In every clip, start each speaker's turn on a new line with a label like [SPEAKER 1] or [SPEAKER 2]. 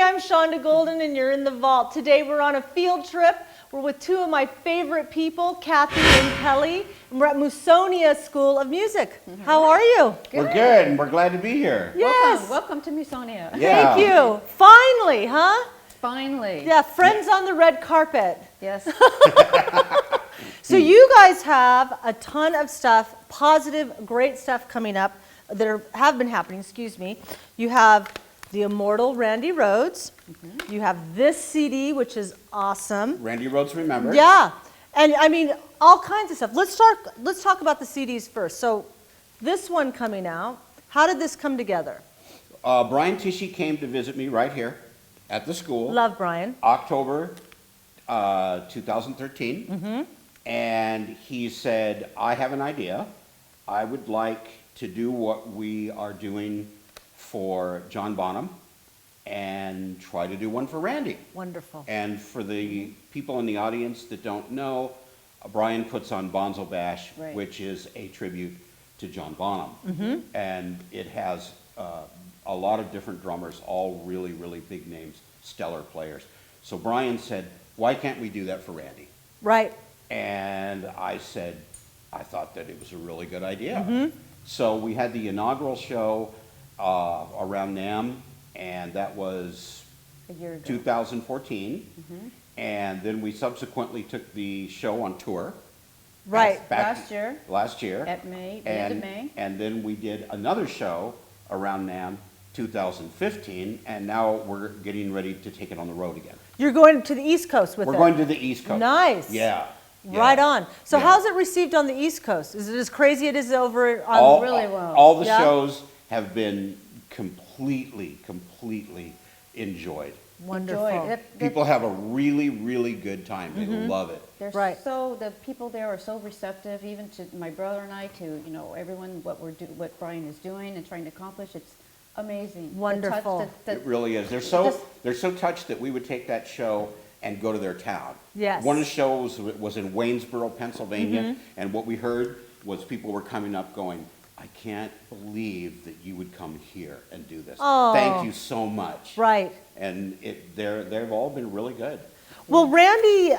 [SPEAKER 1] I'm Shanda Golden, and you're in the vault. Today we're on a field trip. We're with two of my favorite people, Kathy and Kelly, and we're at Musonia School of Music. How are you?
[SPEAKER 2] Good. We're good, and we're glad to be here.
[SPEAKER 1] Yes.
[SPEAKER 3] Welcome to Musonia.
[SPEAKER 2] Yeah.
[SPEAKER 1] Thank you. Finally, huh?
[SPEAKER 3] Finally.
[SPEAKER 1] Yeah, friends on the red carpet.
[SPEAKER 3] Yes.
[SPEAKER 1] So you guys have a ton of stuff, positive, great stuff coming up that have been happening, excuse me. You have the immortal Randy Rhoads. You have this CD, which is awesome.
[SPEAKER 2] Randy Rhoads Remembered.
[SPEAKER 1] Yeah, and I mean, all kinds of stuff. Let's talk about the CDs first. So this one coming out, how did this come together?
[SPEAKER 2] Brian Tishy came to visit me right here at the school.
[SPEAKER 1] Love Brian.
[SPEAKER 2] October 2013. And he said, I have an idea. I would like to do what we are doing for John Bonham and try to do one for Randy.
[SPEAKER 1] Wonderful.
[SPEAKER 2] And for the people in the audience that don't know, Brian puts on Bonzo Bash,
[SPEAKER 3] Right.
[SPEAKER 2] which is a tribute to John Bonham. And it has a lot of different drummers, all really, really big names, stellar players. So Brian said, why can't we do that for Randy?
[SPEAKER 1] Right.
[SPEAKER 2] And I said, I thought that it was a really good idea. So we had the inaugural show around NAMM, and that was
[SPEAKER 3] A year ago.
[SPEAKER 2] 2014. And then we subsequently took the show on tour.
[SPEAKER 1] Right.
[SPEAKER 2] Back
[SPEAKER 3] Last year.
[SPEAKER 2] Last year.
[SPEAKER 3] At May, the end of May.
[SPEAKER 2] And then we did another show around NAMM 2015, and now we're getting ready to take it on the road again.
[SPEAKER 1] You're going to the East Coast with it.
[SPEAKER 2] We're going to the East Coast.
[SPEAKER 1] Nice.
[SPEAKER 2] Yeah.
[SPEAKER 1] Right on. So
[SPEAKER 2] Yeah.
[SPEAKER 1] how's it received on the East Coast? Is it as crazy as it is over on...
[SPEAKER 2] All,
[SPEAKER 3] really well.
[SPEAKER 2] all the
[SPEAKER 1] Yeah.
[SPEAKER 2] shows have been completely enjoyed.
[SPEAKER 1] Wonderful.
[SPEAKER 3] Enjoy.
[SPEAKER 2] People have a really, really good time. They love it.
[SPEAKER 3] They're
[SPEAKER 1] Right.
[SPEAKER 3] the people there are so receptive, even to my brother and I, to, everyone, what Brian is doing and trying to accomplish. It's amazing. The
[SPEAKER 1] Wonderful.
[SPEAKER 3] touch,
[SPEAKER 2] It really is. They're so touched that we would take that show and go to their town.
[SPEAKER 1] Yes.
[SPEAKER 2] One of the shows was in Waynesboro, Pennsylvania, and what we heard was people were coming up going, I can't believe that you would come here and do this.
[SPEAKER 1] Oh.
[SPEAKER 2] Thank you so much.
[SPEAKER 1] Right.
[SPEAKER 2] And they've all been really good.
[SPEAKER 1] Well, Randy,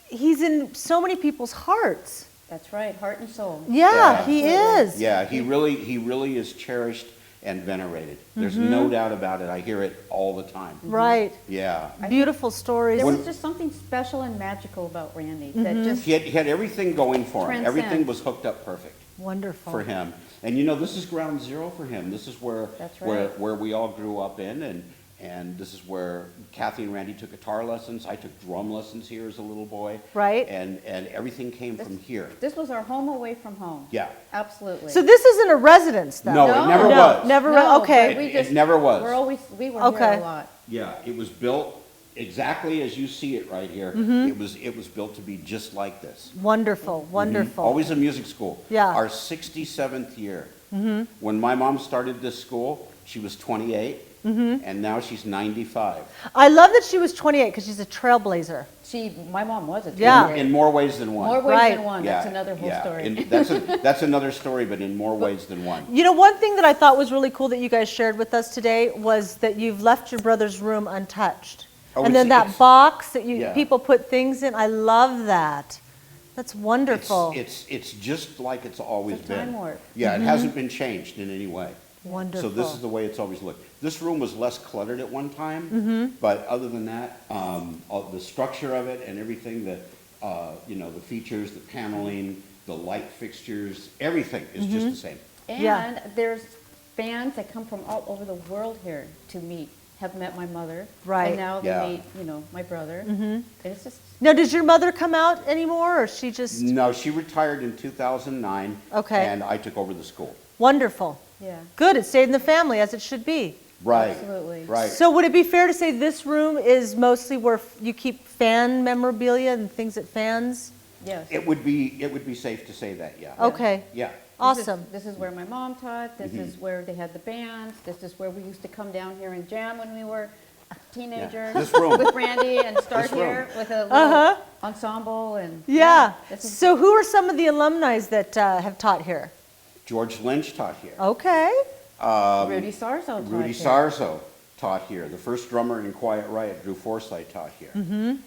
[SPEAKER 1] he's in so many people's hearts.
[SPEAKER 3] That's right, heart and soul.
[SPEAKER 1] Yeah, he is.
[SPEAKER 2] Yeah, he really is cherished and venerated. There's no doubt about it. I hear it all the time.
[SPEAKER 1] Right.
[SPEAKER 2] Yeah.
[SPEAKER 1] Beautiful stories.
[SPEAKER 3] There was just something special and magical about Randy that just
[SPEAKER 2] He had everything going for him.
[SPEAKER 3] Transcend.
[SPEAKER 2] Everything was hooked up perfect
[SPEAKER 1] Wonderful.
[SPEAKER 2] for him. And this is ground zero for him. This is where
[SPEAKER 3] That's right.
[SPEAKER 2] where we all grew up in, and this is where Kathy and Randy took guitar lessons. I took drum lessons here as a little boy.
[SPEAKER 1] Right.
[SPEAKER 2] And everything came from here.
[SPEAKER 3] This was our home away from home.
[SPEAKER 2] Yeah.
[SPEAKER 3] Absolutely.
[SPEAKER 1] So this isn't a residence, though?
[SPEAKER 2] No, it never was.
[SPEAKER 1] Never.
[SPEAKER 3] No,
[SPEAKER 1] Okay.
[SPEAKER 3] but
[SPEAKER 2] It never was.
[SPEAKER 3] We were
[SPEAKER 1] Okay.
[SPEAKER 3] here a lot.
[SPEAKER 2] Yeah, it was built exactly as you see it right here. It was built to be just like this.
[SPEAKER 1] Wonderful. Wonderful.
[SPEAKER 2] Always a music school.
[SPEAKER 1] Yeah.
[SPEAKER 2] Our 67th year. When my mom started this school, she was 28, and now she's 95.
[SPEAKER 1] I love that she was 28 because she's a trailblazer.
[SPEAKER 3] My mom was a
[SPEAKER 1] Yeah.
[SPEAKER 3] trailblazer.
[SPEAKER 2] In more ways than one.
[SPEAKER 3] More ways
[SPEAKER 1] Right.
[SPEAKER 3] than one. That's another whole story.
[SPEAKER 2] And that's another story, but in more ways than one.
[SPEAKER 1] You know, one thing that I thought was really cool that you guys shared with us today was that you've left your brother's room untouched.
[SPEAKER 2] Oh,
[SPEAKER 1] And then
[SPEAKER 2] it's-
[SPEAKER 1] that box that
[SPEAKER 2] Yeah.
[SPEAKER 1] people put things in, I love that. That's wonderful.
[SPEAKER 2] It's just like it's always
[SPEAKER 3] It's a
[SPEAKER 2] been.
[SPEAKER 3] time warp.
[SPEAKER 2] Yeah, it hasn't been changed in any way.
[SPEAKER 1] Wonderful.
[SPEAKER 2] So this is the way it's always looked. This room was less cluttered at one time, but other than that, all the structure of it and everything, the features, the paneling, the light fixtures, everything is just the same.
[SPEAKER 3] And
[SPEAKER 1] Yeah.
[SPEAKER 3] there's fans that come from all over the world here to meet, have met my mother.
[SPEAKER 1] Right.
[SPEAKER 3] And now they
[SPEAKER 2] Yeah.
[SPEAKER 3] meet, my brother. And it's just,
[SPEAKER 1] Now, does your mother come out anymore, or she just...
[SPEAKER 2] No, she retired in 2009.
[SPEAKER 1] Okay.
[SPEAKER 2] And I took over the school.
[SPEAKER 1] Wonderful.
[SPEAKER 3] yeah,
[SPEAKER 1] Good, it stayed in the family, as it should be.
[SPEAKER 2] Right.
[SPEAKER 3] Absolutely.
[SPEAKER 2] Right.
[SPEAKER 1] So would it be fair to say this room is mostly where you keep fan memorabilia and things that fans...
[SPEAKER 3] yes.
[SPEAKER 2] It would be safe to say that, yeah.
[SPEAKER 1] Okay,
[SPEAKER 2] Yeah.
[SPEAKER 1] awesome.
[SPEAKER 3] This is where my mom taught. This is where they had the bands. This is where we used to come down here and jam when we were teenagers.
[SPEAKER 2] This room.
[SPEAKER 3] With Randy and start
[SPEAKER 2] This room.
[SPEAKER 3] here with a little ensemble and
[SPEAKER 1] Yeah.
[SPEAKER 3] this is-
[SPEAKER 1] So who are some of the alumni that have taught here?
[SPEAKER 2] George Lynch taught here.
[SPEAKER 1] Okay.
[SPEAKER 3] Rudy Sarzo.
[SPEAKER 2] Rudy
[SPEAKER 3] taught here.
[SPEAKER 2] Sarzo taught here. The first drummer in Quiet Riot, Drew Forsythe, taught here.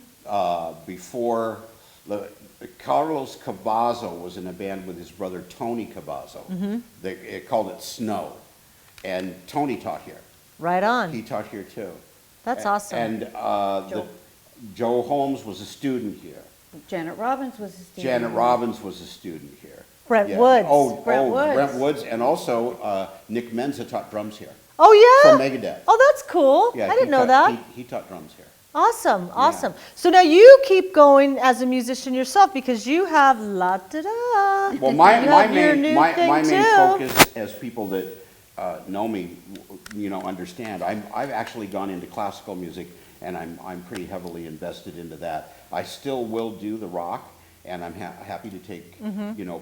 [SPEAKER 2] Before, Carlos Cavazo was in a band with his brother Tony Cavazo. They called it Snow. And Tony taught here.
[SPEAKER 1] Right on.
[SPEAKER 2] He taught here too.
[SPEAKER 1] That's awesome.
[SPEAKER 2] And Joe Holmes was a student here.
[SPEAKER 3] Janet Robbins was a student.
[SPEAKER 2] Janet Robbins was a student here.
[SPEAKER 1] Brent
[SPEAKER 2] Yeah.
[SPEAKER 1] Woods.
[SPEAKER 3] Brent Woods.
[SPEAKER 2] Brent Woods, and also Nick Menza taught drums here
[SPEAKER 1] Oh, yeah?
[SPEAKER 2] from Megadeth.
[SPEAKER 1] Oh, that's cool.
[SPEAKER 2] Yeah,
[SPEAKER 1] I didn't
[SPEAKER 2] he
[SPEAKER 1] know
[SPEAKER 2] taught-
[SPEAKER 1] that.
[SPEAKER 2] He taught drums here.
[SPEAKER 1] Awesome, awesome. So now you keep going as a musician yourself because you have la da da.
[SPEAKER 2] Well, my
[SPEAKER 1] You have your
[SPEAKER 2] main
[SPEAKER 1] new
[SPEAKER 2] my
[SPEAKER 1] thing
[SPEAKER 2] main
[SPEAKER 1] too.
[SPEAKER 2] focus, as people that know me, understand, I've actually gone into classical music, and I'm pretty heavily invested into that. I still will do the rock, and I'm happy to take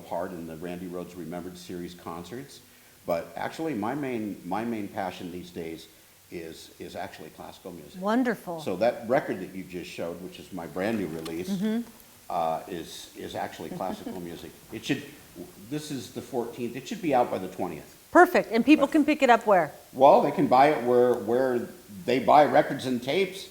[SPEAKER 2] part in the Randy Rhoads Remembered Series concerts. But actually, my main passion these days is actually classical music.
[SPEAKER 1] Wonderful.
[SPEAKER 2] So that record that you just showed, which is my brand new release, is actually classical music. This is the 14th. It should be out by the 20th.
[SPEAKER 1] Perfect. And people can pick it up where?
[SPEAKER 2] Well, they can buy it where they buy records and tapes.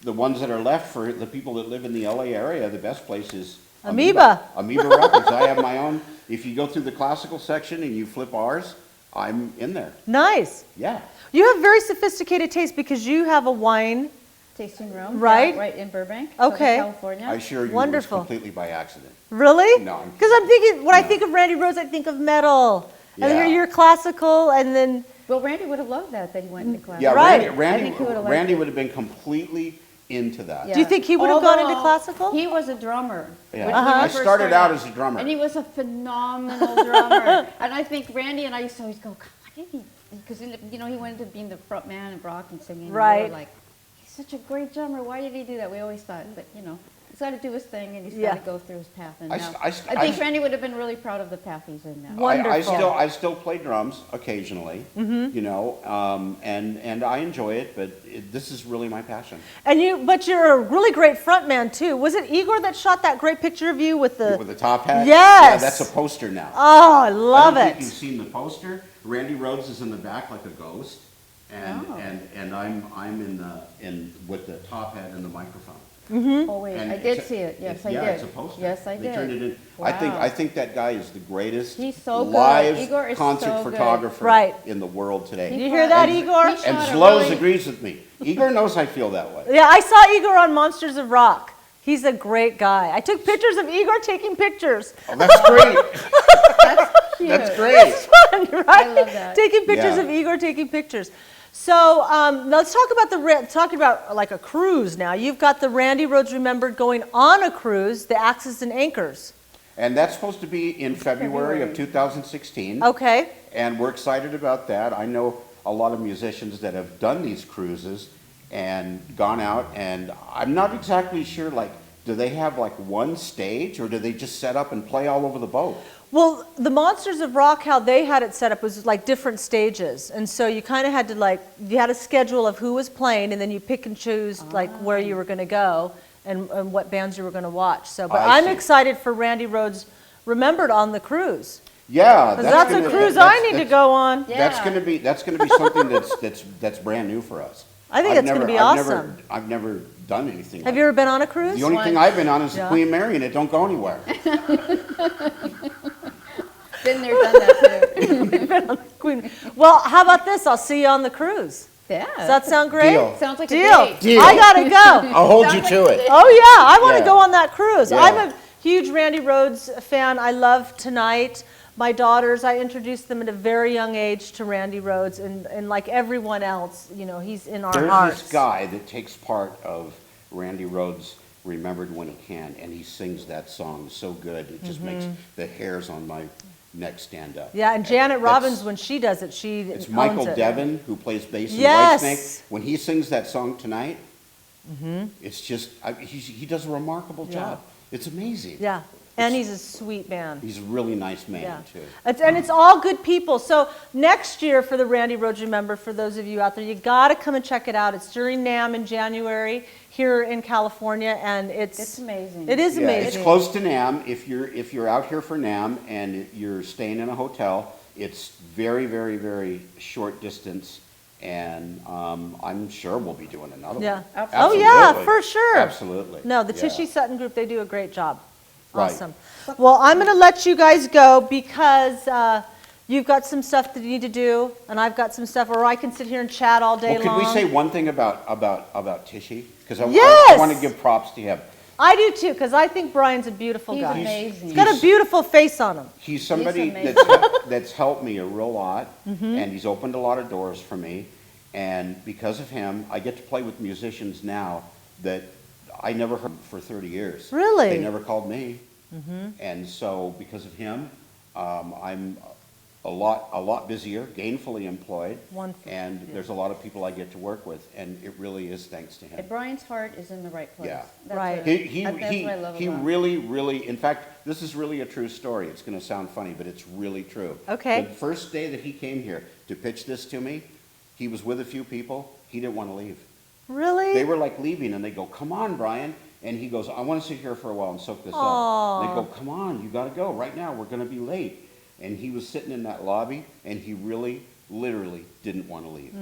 [SPEAKER 2] The ones that are left for the people that live in the LA area, the best place is
[SPEAKER 1] Amoeba.
[SPEAKER 2] Amoeba Records. I have my own. If you go through the classical section and you flip ours, I'm in there.
[SPEAKER 1] Nice.
[SPEAKER 2] Yeah.
[SPEAKER 1] You have very sophisticated taste because you have a wine.
[SPEAKER 3] Tasting room.
[SPEAKER 1] Right.
[SPEAKER 3] Yeah, right in Burbank,
[SPEAKER 1] Okay.
[SPEAKER 3] Southern California.
[SPEAKER 2] I assure you
[SPEAKER 1] Wonderful.
[SPEAKER 2] it was completely by accident.
[SPEAKER 1] Really?
[SPEAKER 2] No, I'm
[SPEAKER 1] Because I'm thinking, when I
[SPEAKER 2] No.
[SPEAKER 1] think of Randy Rhoads, I think of metal. And
[SPEAKER 2] Yeah.
[SPEAKER 1] you're classical, and then,
[SPEAKER 3] Well, Randy would have loved that he went into class.
[SPEAKER 2] Yeah,
[SPEAKER 1] Right.
[SPEAKER 3] I think he would've liked
[SPEAKER 2] Randy
[SPEAKER 3] it.
[SPEAKER 2] would have been completely into that.
[SPEAKER 3] Yeah.
[SPEAKER 1] Do you think he would have gone into
[SPEAKER 3] Although,
[SPEAKER 1] classical?
[SPEAKER 3] He was a drummer.
[SPEAKER 2] Yeah.
[SPEAKER 3] when
[SPEAKER 1] Uh-huh.
[SPEAKER 3] he
[SPEAKER 2] I
[SPEAKER 3] first
[SPEAKER 2] started out as a drummer.
[SPEAKER 3] And he was a phenomenal drummer. And I think Randy and I used to always go, God, why did he? Because he went into being the front man and rock and singing. And
[SPEAKER 1] Right.
[SPEAKER 3] we were like, he's such a great drummer. Why did he do that? We always thought, but he's got to do his thing and he's
[SPEAKER 1] Yeah.
[SPEAKER 3] got to go through his path. And
[SPEAKER 2] I
[SPEAKER 3] now,
[SPEAKER 2] s-
[SPEAKER 3] I,
[SPEAKER 2] I s-
[SPEAKER 3] think
[SPEAKER 2] I s-
[SPEAKER 3] Randy would have been really proud of the path he's in now.
[SPEAKER 1] Wonderful.
[SPEAKER 2] I still play drums occasionally, and I enjoy it, but this is really my passion.
[SPEAKER 1] But you're a really great front man too. Was it Igor that shot that great picture of you with the?
[SPEAKER 2] With the top hat?
[SPEAKER 1] Yes.
[SPEAKER 2] Yeah, that's a poster now.
[SPEAKER 1] Oh, I love
[SPEAKER 2] I don't
[SPEAKER 1] it.
[SPEAKER 2] think you've seen the poster. Randy Rhoads is in the back like a ghost, and
[SPEAKER 3] Oh.
[SPEAKER 2] and I'm in with the top hat and the microphone.
[SPEAKER 3] Oh, wait,
[SPEAKER 2] And
[SPEAKER 3] I did
[SPEAKER 2] it's a-
[SPEAKER 3] see it. Yes, I
[SPEAKER 2] yeah,
[SPEAKER 3] did.
[SPEAKER 2] it's a poster.
[SPEAKER 3] Yes, I
[SPEAKER 2] They
[SPEAKER 3] did.
[SPEAKER 2] turned it in.
[SPEAKER 3] Wow.
[SPEAKER 2] I think that guy is the greatest
[SPEAKER 3] He's so good.
[SPEAKER 2] live
[SPEAKER 3] Igor is
[SPEAKER 2] concert
[SPEAKER 3] so good.
[SPEAKER 2] photographer
[SPEAKER 1] Right.
[SPEAKER 2] in the world today.
[SPEAKER 1] You hear that,
[SPEAKER 2] And-
[SPEAKER 1] Igor?
[SPEAKER 3] he
[SPEAKER 2] And
[SPEAKER 3] shot a
[SPEAKER 2] Slows
[SPEAKER 3] really-
[SPEAKER 2] agrees with me. Igor knows I feel that way.
[SPEAKER 1] Yeah, I saw Igor on Monsters of Rock. He's a great guy. I took pictures of Igor taking pictures.
[SPEAKER 2] Oh, that's great.
[SPEAKER 3] That's cute.
[SPEAKER 2] That's great.
[SPEAKER 1] Fun, right?
[SPEAKER 3] I love that.
[SPEAKER 1] Taking pictures
[SPEAKER 2] Yeah.
[SPEAKER 1] of Igor taking pictures. So let's talk about talking about like a cruise now. You've got the Randy Rhoads Remembered going on a cruise, the Axes and Anchors.
[SPEAKER 2] And that's supposed to be in February of 2016.
[SPEAKER 1] Okay.
[SPEAKER 2] And we're excited about that. I know a lot of musicians that have done these cruises and gone out, and I'm not exactly sure, like, do they have like one stage, or do they just set up and play all over the boat?
[SPEAKER 1] Well, the Monsters of Rock, how they had it set up was like different stages. And so you kind of had to you had a schedule of who was playing, and then you pick and choose like where you were going to go and what bands you were going to watch. So, but
[SPEAKER 2] I
[SPEAKER 1] I'm
[SPEAKER 2] see.
[SPEAKER 1] excited for Randy Rhoads Remembered on the cruise.
[SPEAKER 2] Yeah,
[SPEAKER 1] Because that's a cruise I need to go on.
[SPEAKER 3] Yeah.
[SPEAKER 2] That's going to be something that's brand new for us.
[SPEAKER 1] I think
[SPEAKER 2] I've
[SPEAKER 1] it's gonna
[SPEAKER 2] never-
[SPEAKER 1] be
[SPEAKER 2] I've
[SPEAKER 1] awesome.
[SPEAKER 2] I've never done anything.
[SPEAKER 1] Have
[SPEAKER 2] like
[SPEAKER 1] you ever been on a cruise?
[SPEAKER 2] The only thing
[SPEAKER 3] Once.
[SPEAKER 2] I've been on is the
[SPEAKER 1] Yeah.
[SPEAKER 2] Queen Mary, and it don't go anywhere.
[SPEAKER 3] Been there, done that too.
[SPEAKER 1] Queen. Well, how about this? I'll see you on the cruise.
[SPEAKER 3] Yeah.
[SPEAKER 1] Does that sound great?
[SPEAKER 2] Deal.
[SPEAKER 3] Sounds like
[SPEAKER 1] Deal.
[SPEAKER 3] a date.
[SPEAKER 2] Deal.
[SPEAKER 1] I gotta go.
[SPEAKER 2] I'll hold you
[SPEAKER 3] Sounds
[SPEAKER 2] to
[SPEAKER 3] like
[SPEAKER 2] it.
[SPEAKER 1] Oh yeah, I want to
[SPEAKER 2] Yeah.
[SPEAKER 1] go on that cruise.
[SPEAKER 2] Yeah.
[SPEAKER 1] I'm a huge Randy Rhoads fan. I love Tonight. My daughters, I introduced them at a very young age to Randy Rhoads, and like everyone else, he's in our
[SPEAKER 2] There's
[SPEAKER 1] hearts.
[SPEAKER 2] this guy that takes part of Randy Rhoads' Remembered When He Can, and he sings that song so good, it just makes the hairs on my neck stand up.
[SPEAKER 1] Yeah, and Janet
[SPEAKER 2] That's-
[SPEAKER 1] Robbins, when she does it, she
[SPEAKER 2] It's
[SPEAKER 1] owns
[SPEAKER 2] Michael
[SPEAKER 1] it.
[SPEAKER 2] Devin, who plays bass in
[SPEAKER 1] Yes.
[SPEAKER 2] Whitesnake. When he sings that song Tonight, it's just, he does a remarkable
[SPEAKER 1] Yeah.
[SPEAKER 2] job. It's amazing.
[SPEAKER 1] Yeah, and he's a sweet man.
[SPEAKER 2] He's a really nice man,
[SPEAKER 1] Yeah.
[SPEAKER 2] too.
[SPEAKER 1] And it's all good people. So next year for the Randy Rhoads Remember, for those of you out there, you got to come and check it out. It's during NAMM in January here in California, and
[SPEAKER 3] It's amazing.
[SPEAKER 1] It is
[SPEAKER 2] Yeah,
[SPEAKER 1] amazing.
[SPEAKER 2] it's close to NAMM. If you're out here for NAMM and you're staying in a hotel, it's very, very, very short distance And I'm sure we'll be doing another one.
[SPEAKER 1] Yeah.
[SPEAKER 3] Absolutely.
[SPEAKER 1] Oh, yeah, for sure.
[SPEAKER 2] Absolutely.
[SPEAKER 1] No, the
[SPEAKER 2] Yeah.
[SPEAKER 1] Tishy Sutton group, they do a great job.
[SPEAKER 2] Right.
[SPEAKER 1] Awesome. Well, I'm going to let you guys go because you've got some stuff that you need to do, and I've got some stuff, or I can sit here and chat all day
[SPEAKER 2] Well,
[SPEAKER 1] long.
[SPEAKER 2] could we say one thing about Tishy? Because I
[SPEAKER 1] Yes!
[SPEAKER 2] want to give props to him.
[SPEAKER 1] I do too, because I think Brian's a beautiful
[SPEAKER 3] He's
[SPEAKER 1] guy.
[SPEAKER 3] amazing.
[SPEAKER 1] He's got a beautiful face on him.
[SPEAKER 2] He's somebody
[SPEAKER 3] amazing.
[SPEAKER 2] that's helped me a real lot,
[SPEAKER 1] Mm-hmm.
[SPEAKER 2] and he's opened a lot of doors for me. And because of him, I get to play with musicians now that I never heard for 30 years.
[SPEAKER 1] Really?
[SPEAKER 2] They never called me. And so because of him, I'm a lot busier, gainfully employed.
[SPEAKER 1] Wonderful.
[SPEAKER 2] And there's a lot of people I get to work with, and it really is thanks to him.
[SPEAKER 3] And Brian's heart is in the right place.
[SPEAKER 2] Yeah.
[SPEAKER 3] That's
[SPEAKER 1] Right.
[SPEAKER 3] what-
[SPEAKER 2] He
[SPEAKER 3] that's what I love about him.
[SPEAKER 2] really, in fact, this is really a true story. It's going to sound funny, but it's really true.
[SPEAKER 1] Okay.
[SPEAKER 2] The first day that he came here to pitch this to me, he was with a few people. He didn't want to leave.
[SPEAKER 1] Really?
[SPEAKER 2] They were like leaving, and they go, "Come on, Brian." And he goes, "I want to sit here for a while and soak this up."
[SPEAKER 1] Aw.
[SPEAKER 2] And they go, "Come on, you got to go right now. We're going to be late." And he was sitting in that lobby, and he really, literally didn't want to leave.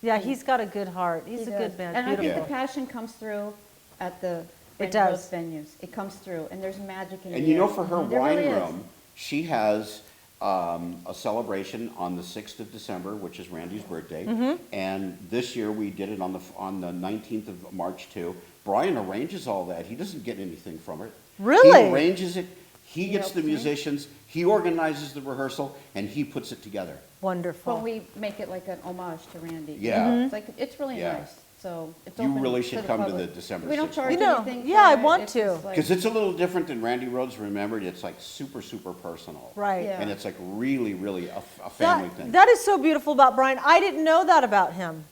[SPEAKER 1] Yeah, he's got a good heart. He's
[SPEAKER 3] He
[SPEAKER 1] a
[SPEAKER 3] does.
[SPEAKER 1] good man.
[SPEAKER 3] And I
[SPEAKER 1] Beautiful.
[SPEAKER 3] think the passion comes through at the
[SPEAKER 1] It
[SPEAKER 3] Randy
[SPEAKER 1] does.
[SPEAKER 3] Rhoads venues. It comes through, and there's magic in
[SPEAKER 2] And
[SPEAKER 3] the
[SPEAKER 2] you know,
[SPEAKER 3] air.
[SPEAKER 2] for her
[SPEAKER 3] There
[SPEAKER 2] wine
[SPEAKER 3] really is.
[SPEAKER 2] room, she has a celebration on the 6th of December, which is Randy's birthday.
[SPEAKER 1] Mm-hmm.
[SPEAKER 2] And this year we did it on the 19th of March too. Brian arranges all that. He doesn't get anything from it.
[SPEAKER 1] Really?
[SPEAKER 2] He arranges it. He gets
[SPEAKER 3] helps
[SPEAKER 2] the
[SPEAKER 3] you?
[SPEAKER 2] musicians. He organizes the rehearsal, and he puts it together.
[SPEAKER 1] Wonderful.
[SPEAKER 3] Well, we make it like an homage to Randy.
[SPEAKER 2] Yeah. Mhm.
[SPEAKER 3] It's like, it's really
[SPEAKER 2] Yeah.
[SPEAKER 3] nice. So it's
[SPEAKER 2] You
[SPEAKER 3] open
[SPEAKER 2] really
[SPEAKER 3] to
[SPEAKER 2] should
[SPEAKER 3] the
[SPEAKER 2] come to
[SPEAKER 3] public.
[SPEAKER 2] the December
[SPEAKER 3] We don't
[SPEAKER 2] 6th.
[SPEAKER 3] charge
[SPEAKER 1] You know,
[SPEAKER 3] anything.
[SPEAKER 1] yeah,
[SPEAKER 3] for
[SPEAKER 1] I
[SPEAKER 3] it.
[SPEAKER 1] want
[SPEAKER 3] It's
[SPEAKER 1] to.
[SPEAKER 3] just like-
[SPEAKER 2] Because it's a little different than Randy Rhoads. Remembered, it's like super, super personal.
[SPEAKER 1] Right.
[SPEAKER 3] Yeah.
[SPEAKER 2] And it's like really, really a family thing.
[SPEAKER 1] That is so beautiful about Brian. I didn't know that about him.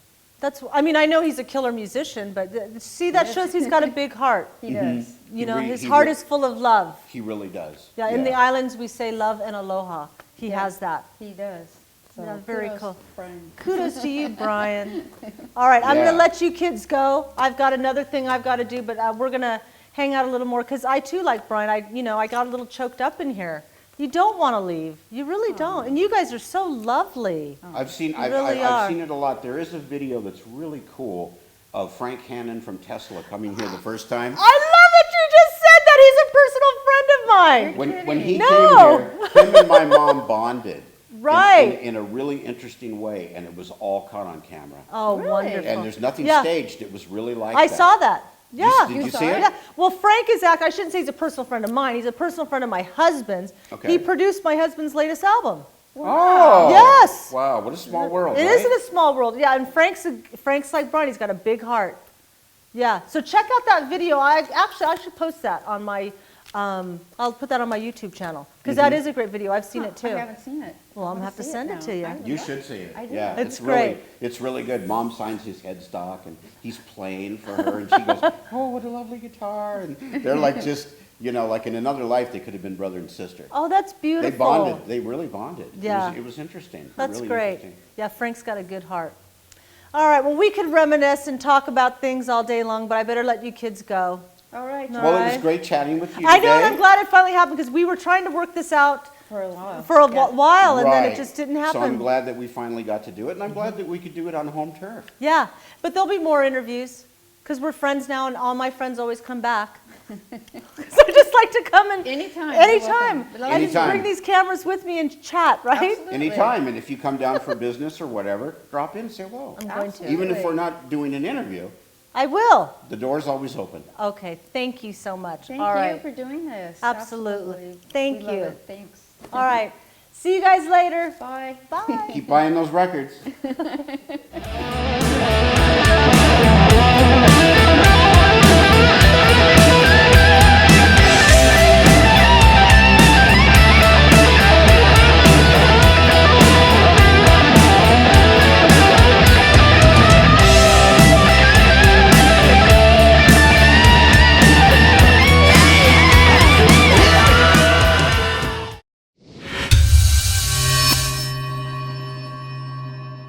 [SPEAKER 1] I mean, I know he's a killer musician, but see, that
[SPEAKER 3] Yes.
[SPEAKER 1] shows he's got a big heart.
[SPEAKER 3] He does.
[SPEAKER 1] You know, his
[SPEAKER 2] He
[SPEAKER 1] heart
[SPEAKER 2] re-
[SPEAKER 1] is full of love.
[SPEAKER 2] He really does.
[SPEAKER 1] Yeah, in the islands we say love and aloha. He
[SPEAKER 3] Yeah.
[SPEAKER 1] has that.
[SPEAKER 3] He does. So
[SPEAKER 1] Yeah, very
[SPEAKER 3] kudos,
[SPEAKER 1] cool.
[SPEAKER 3] Brian.
[SPEAKER 1] Kudos to you, Brian. All right, I'm going
[SPEAKER 2] Yeah.
[SPEAKER 1] to let you kids go. I've got another thing I've got to do, but we're going to hang out a little more because I too like Brian. I got a little choked up in here. You don't want to leave. You really don't. And you guys are so lovely.
[SPEAKER 2] I've seen
[SPEAKER 1] really are.
[SPEAKER 2] I've seen it a lot. There is a video that's really cool of Frank Hannon from Tesla coming here the first time.
[SPEAKER 1] I love that you just said that. He's a personal friend of mine.
[SPEAKER 2] When he
[SPEAKER 1] No.
[SPEAKER 2] came here, him and my mom bonded.
[SPEAKER 1] Right.
[SPEAKER 2] In a really interesting way, and it was all caught on camera.
[SPEAKER 1] Oh,
[SPEAKER 3] Really?
[SPEAKER 1] wonderful.
[SPEAKER 2] And there's nothing
[SPEAKER 1] Yeah.
[SPEAKER 2] staged. It was really like
[SPEAKER 1] I
[SPEAKER 2] that.
[SPEAKER 1] saw that. Yeah.
[SPEAKER 2] Did you
[SPEAKER 3] saw
[SPEAKER 2] see
[SPEAKER 3] it?
[SPEAKER 2] it?
[SPEAKER 1] Yeah. Well, Frank is I shouldn't say he's a personal friend of mine. He's a personal friend of my husband's.
[SPEAKER 2] Okay.
[SPEAKER 1] He produced my husband's latest album.
[SPEAKER 2] Oh.
[SPEAKER 1] Yes.
[SPEAKER 2] Wow, what a small world,
[SPEAKER 1] It
[SPEAKER 2] right?
[SPEAKER 1] isn't a small world. Yeah, and Frank's like Brian. He's got a big heart. Yeah. So check out that video. I should post that on my. I'll put that on my YouTube channel because that is a great video. I've seen it too.
[SPEAKER 3] I haven't seen it.
[SPEAKER 1] Well, I'm
[SPEAKER 3] I
[SPEAKER 1] gonna
[SPEAKER 3] wanna
[SPEAKER 1] have to
[SPEAKER 3] see
[SPEAKER 1] send it
[SPEAKER 3] now.
[SPEAKER 1] to you.
[SPEAKER 3] I would
[SPEAKER 2] You
[SPEAKER 3] love
[SPEAKER 2] should
[SPEAKER 3] it.
[SPEAKER 2] see it.
[SPEAKER 3] I do.
[SPEAKER 2] Yeah,
[SPEAKER 1] It's
[SPEAKER 2] really,
[SPEAKER 1] great.
[SPEAKER 2] it's really good. Mom signs his headstock, and he's playing for her, and she goes, "Oh, what a lovely guitar!" And they're like just, like in another life, they could have been brother and sister.
[SPEAKER 1] Oh, that's beautiful.
[SPEAKER 2] They bonded. They really bonded.
[SPEAKER 1] Yeah.
[SPEAKER 2] It was interesting.
[SPEAKER 1] That's
[SPEAKER 2] really
[SPEAKER 1] great.
[SPEAKER 2] interesting.
[SPEAKER 1] Yeah, Frank's got a good heart. All right, well, we could reminisce and talk about things all day long, but I better let you kids go.
[SPEAKER 3] All right.
[SPEAKER 1] No.
[SPEAKER 2] Well, it was
[SPEAKER 1] Right.
[SPEAKER 2] great chatting with you
[SPEAKER 1] I
[SPEAKER 2] today.
[SPEAKER 1] know, and I'm glad it finally happened because we were trying to work this out
[SPEAKER 3] For a while.
[SPEAKER 1] for a
[SPEAKER 3] Yeah.
[SPEAKER 1] while, and then it
[SPEAKER 2] Right.
[SPEAKER 1] just didn't
[SPEAKER 2] So I'm
[SPEAKER 1] happen.
[SPEAKER 2] glad that we finally got to do it, and I'm glad that we could do it on home turf.
[SPEAKER 1] Yeah, but there'll be more interviews because we're friends now, and all my friends always come back. So I just like to come and
[SPEAKER 3] Anytime.
[SPEAKER 1] anytime.
[SPEAKER 3] You're welcome.
[SPEAKER 1] I just
[SPEAKER 2] Anytime.
[SPEAKER 1] bring these cameras with me and chat, right?
[SPEAKER 3] Absolutely.
[SPEAKER 2] Anytime, and if you come down for business or whatever, drop in and say hello.
[SPEAKER 1] I'm going to.
[SPEAKER 2] Even if we're not doing an interview,
[SPEAKER 1] I will.
[SPEAKER 2] the door's always open.
[SPEAKER 1] Okay, thank you so much.
[SPEAKER 3] Thank
[SPEAKER 1] All
[SPEAKER 3] you
[SPEAKER 1] right.
[SPEAKER 3] for doing this.
[SPEAKER 1] Absolutely. Thank
[SPEAKER 3] We love
[SPEAKER 1] you.
[SPEAKER 3] it. Thanks.
[SPEAKER 1] All right. See you guys later.
[SPEAKER 3] Bye.
[SPEAKER 1] Bye.
[SPEAKER 2] Keep buying those records.